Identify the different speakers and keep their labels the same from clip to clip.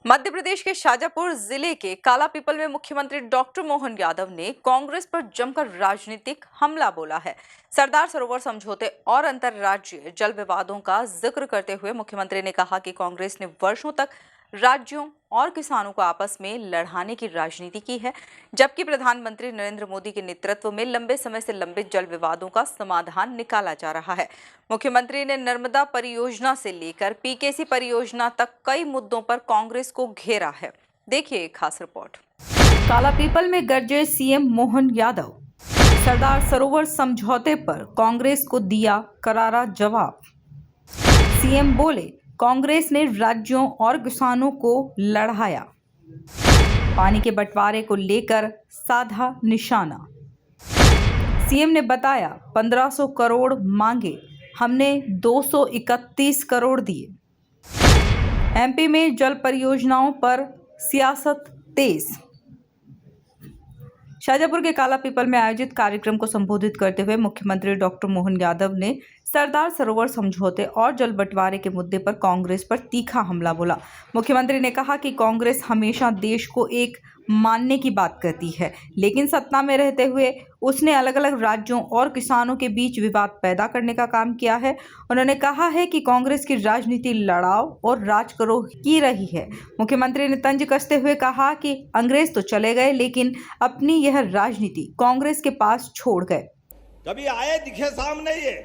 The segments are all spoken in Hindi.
Speaker 1: मध्य प्रदेश के शाजापुर जिले के कालापीपल में मुख्यमंत्री डॉक्टर मोहन यादव ने कांग्रेस पर जमकर राजनीतिक हमला बोला है। सरदार सरोवर समझौते और अंतर्राज्यीय जल विवादों का जिक्र करते हुए मुख्यमंत्री ने कहा कि कांग्रेस ने वर्षों तक राज्यों और किसानों को आपस में लड़ाने की राजनीति की है, जबकि प्रधानमंत्री नरेंद्र मोदी के नेतृत्व में लंबे समय से लंबित जल विवादों का समाधान निकाला जा रहा है। मुख्यमंत्री ने नर्मदा परियोजना से लेकर पीकेसी परियोजना तक कई मुद्दों पर कांग्रेस को घेरा है। देखिए एक खास रिपोर्ट। कालापीपल में गरजे सीएम मोहन यादव। सरदार सरोवर समझौते पर कांग्रेस को दिया करारा जवाब। सीएम बोले, कांग्रेस ने राज्यों और किसानों को लड़ाया। पानी के बंटवारे को लेकर साधा निशाना। सीएम ने बताया 1500 करोड़ मांगे, हमने 231 करोड़ दिए। एमपी में जल परियोजनाओं पर सियासत तेज। शाजापुर के कालापीपल में आयोजित कार्यक्रम को संबोधित करते हुए मुख्यमंत्री डॉक्टर मोहन यादव ने सरदार सरोवर समझौते और जल बंटवारे के मुद्दे पर कांग्रेस पर तीखा हमला बोला। मुख्यमंत्री ने कहा कि कांग्रेस हमेशा देश को एक मानने की बात करती है, लेकिन सत्ता में रहते हुए उसने अलग अलग राज्यों और किसानों के बीच विवाद पैदा करने का काम किया है। उन्होंने कहा है कि कांग्रेस की राजनीति लड़ाओ और राज करो की रही है। मुख्यमंत्री ने तंज कसते हुए कहा कि अंग्रेज तो चले गए, लेकिन अपनी यह राजनीति कांग्रेस के पास छोड़ गए।
Speaker 2: कभी आए दिखे सामने ये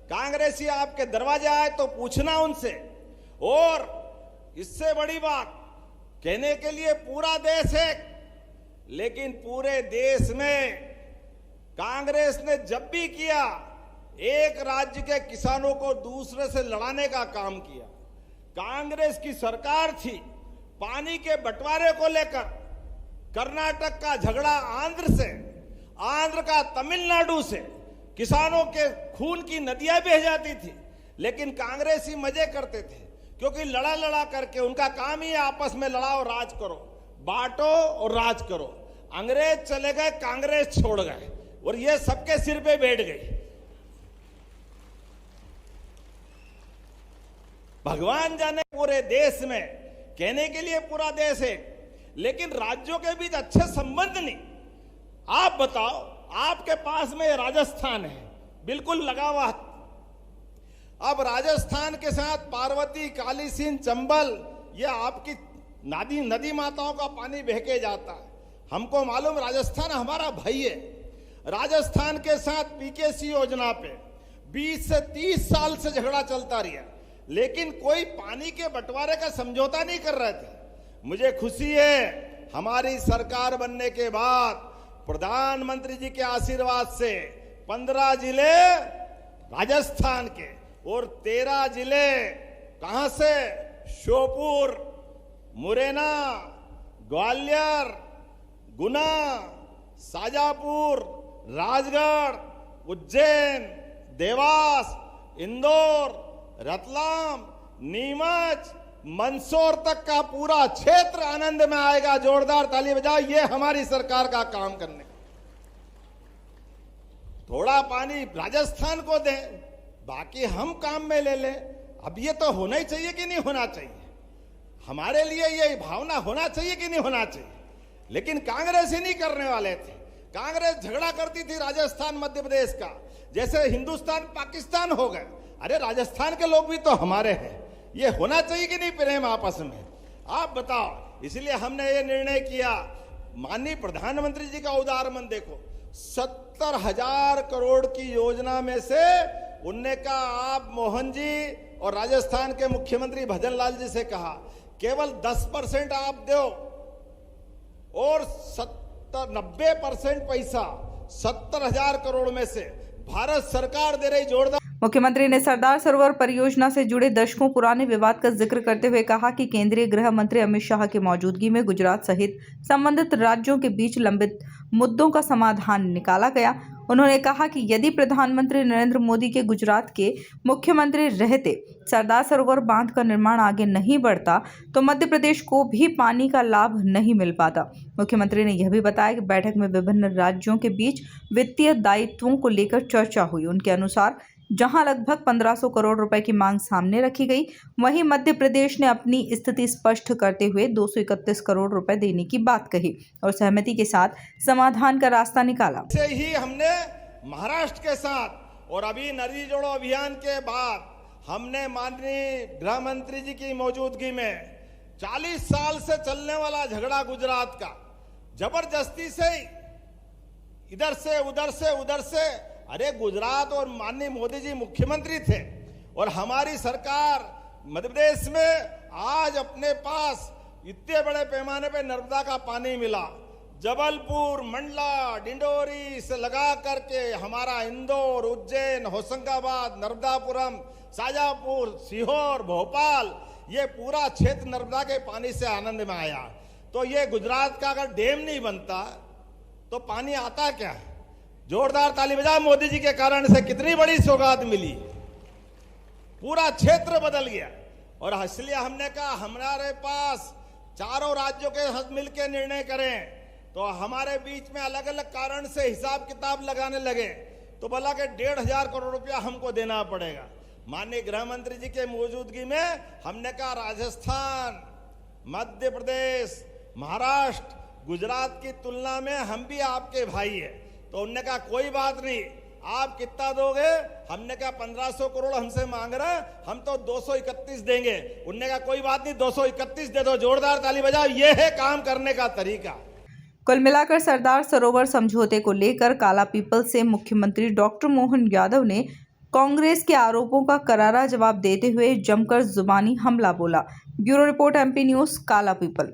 Speaker 2: कांग्रेसी आपके दरवाजे आए तो पूछना उनसे। और इससे बड़ी बात कहने के लिए पूरा देश है, लेकिन पूरे देश में कांग्रेस ने जब भी किया एक राज्य के किसानों को दूसरे से लड़ाने का काम किया। कांग्रेस की सरकार थी, पानी के बंटवारे को लेकर कर्नाटक का झगड़ा आंध्र से, आंध्र का तमिलनाडु से, किसानों के खून की नदियां बह जाती थी, लेकिन कांग्रेसी मजे करते थे, क्योंकि लड़ा लड़ा करके उनका काम ही आपस में लड़ाओ, राज करो, बांटो और राज करो। अंग्रेज चले गए, कांग्रेस छोड़ गए और ये सबके सिर पे बैठ गई। भगवान जाने पूरे देश में कहने के लिए पूरा देश है, लेकिन राज्यों के बीच अच्छे संबंध नहीं। आप बताओ, आपके पास में राजस्थान है, बिल्कुल लगा हुआ। अब राजस्थान के साथ पार्वती, काली सिंध, चंबल, ये आपकी नदी माताओं का पानी बह के जाता है। हमको मालूम राजस्थान हमारा भाई है। राजस्थान के साथ पीकेसी योजना पे 20 से 30 साल से झगड़ा चलता रहा, लेकिन कोई पानी के बंटवारे का समझौता नहीं कर रहे थे। मुझे खुशी है हमारी सरकार बनने के बाद प्रधानमंत्री जी के आशीर्वाद से 15 जिले राजस्थान के और 13 जिले कहां से, श्योपुर, मुरैना, ग्वालियर, गुना, शाजापुर, राजगढ़, उज्जैन, देवास, इंदौर, रतलाम, नीमच, मंदसौर तक का पूरा क्षेत्र आनंद में आएगा। जोरदार ताली बजाओ, ये हमारी सरकार का काम करने। थोड़ा पानी राजस्थान को दें, बाकी हम काम में ले लें। अब ये तो होना ही चाहिए कि नहीं होना चाहिए? हमारे लिए ये भावना होना चाहिए कि नहीं होना चाहिए? लेकिन कांग्रेस ही नहीं करने वाले थे। कांग्रेस झगड़ा करती थी राजस्थान मध्य प्रदेश का, जैसे हिंदुस्तान पाकिस्तान हो गए। अरे राजस्थान के लोग भी तो हमारे हैं। ये होना चाहिए कि नहीं प्रेम आपस में? आप बताओ। इसलिए हमने ये निर्णय किया। माननीय प्रधानमंत्री जी का उदार मन देखो, 70,000 करोड़ की योजना में से उनने कहा, आप मोहन जी और राजस्थान के मुख्यमंत्री भजन लाल जी से कहा केवल 10% आप दो और 90% पैसा 70,000 करोड़ में से भारत सरकार दे रही। जोरदार।
Speaker 1: मुख्यमंत्री ने सरदार सरोवर परियोजना से जुड़े दशकों पुराने विवाद का जिक्र करते हुए कहा कि केंद्रीय गृह मंत्री अमित शाह की मौजूदगी में गुजरात सहित संबंधित राज्यों के बीच लंबित मुद्दों का समाधान निकाला गया। उन्होंने कहा कि यदि प्रधानमंत्री नरेंद्र मोदी के गुजरात के मुख्यमंत्री रहते सरदार सरोवर बांध का निर्माण आगे नहीं बढ़ता तो मध्य प्रदेश को भी पानी का लाभ नहीं मिल पाता। मुख्यमंत्री ने यह भी बताया कि बैठक में विभिन्न राज्यों के बीच वित्तीय दायित्वों को लेकर चर्चा हुई। उनके अनुसार जहां लगभग 1500 करोड़ रुपए की मांग सामने रखी गई। वहीं मध्य प्रदेश ने अपनी स्थिति स्पष्ट करते हुए 231 करोड़ रुपए देने की बात कही और सहमति के साथ समाधान का रास्ता निकाला।
Speaker 2: से ही हमने महाराष्ट्र के साथ और अभी नदी जोड़ो अभियान के बाद हमने माननीय गृह मंत्री जी की मौजूदगी में 40 साल से चलने वाला झगड़ा गुजरात का जबरदस्ती से इधर से उधर से अरे गुजरात और माननीय मोदी जी मुख्यमंत्री थे और हमारी सरकार मध्य प्रदेश में आज अपने पास इतने बड़े पैमाने पे नर्मदा का पानी मिला। जबलपुर, मंडला, डिंडोरी से लगा करके हमारा इंदौर, उज्जैन, होशंगाबाद, नर्मदापुरम, शाजापुर, सीहोर, भोपाल, ये पूरा क्षेत्र नर्मदा के पानी से आनंद में आया। तो ये गुजरात का अगर डैम नहीं बनता तो पानी आता क्या? जोरदार ताली बजा मोदी जी के कारण से कितनी बड़ी सौगात मिली, पूरा क्षेत्र बदल गया। और इसलिए हमने कहा हमारे पास चारों राज्यों के साथ मिलकर निर्णय करें। तो हमारे बीच में अलग अलग कारण से हिसाब किताब लगाने लगे तो बोला कि 1500 करोड़ रुपया हमको देना पड़ेगा। माननीय गृह मंत्री जी के मौजूदगी में हमने कहा राजस्थान, मध्य प्रदेश, महाराष्ट्र, गुजरात की तुलना में हम भी आपके भाई है। तो उनने कहा कोई बात नहीं, आप कितना दोगे? हमने कहा 1500 करोड़ हमसे मांग रहे हैं, हम तो 231 देंगे। उनने कहा कोई बात नहीं, 231 दे दो। जोरदार ताली बजाओ, ये है काम करने का तरीका।
Speaker 1: कुल मिलाकर सरदार सरोवर समझौते को लेकर काला पीपल से मुख्यमंत्री डॉक्टर मोहन यादव ने कांग्रेस के आरोपों का करारा जवाब देते हुए जमकर जुबानी हमला बोला। ब्यूरो रिपोर्ट, MP न्यूज़, काला पीपल।